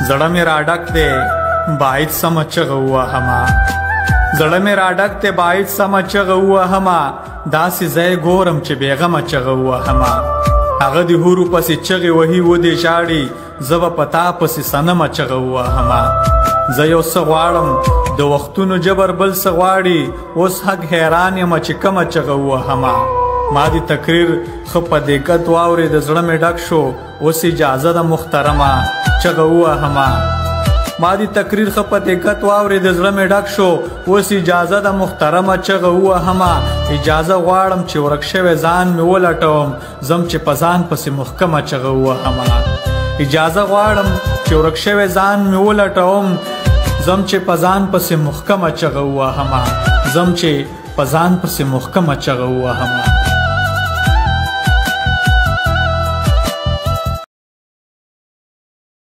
زړه مې راډک دی باید سمه چغه ووهمه زړه مې راډک دی باید سمه چغه ووهمه داسې ځای ګورم چې بېغمه چغه ووهمه هغه د حورو پسې چغې وهي ودې ژاړي زه به په تا پسې صنمه چغه ووهمه زه یو څه غواړم د وختونو جبر بل څه غواړي اوس حق حیران یمه چې کومه چغه ووهمه ما دې تقریر ښه په دقت واورې د زړه مې ډک شو اوس اجازه ده محترمه چغه ووهمه ما دې تقریر ښه په دقت واورې د زړه مې ډک شو اوس اجازه ده محترمه چغه ووهمه اجازه غواړم چې ورک شوی ځان مې ولټوم ځم چې په ځان پسې محکمه چغه ووهمه اجازه غواړم چې ورک شوی ځان مې ولټوم ځم چې په ځان پسې محکمه چغه ووهمه ځم چې په ځان پسې محکمه چغه ووهمه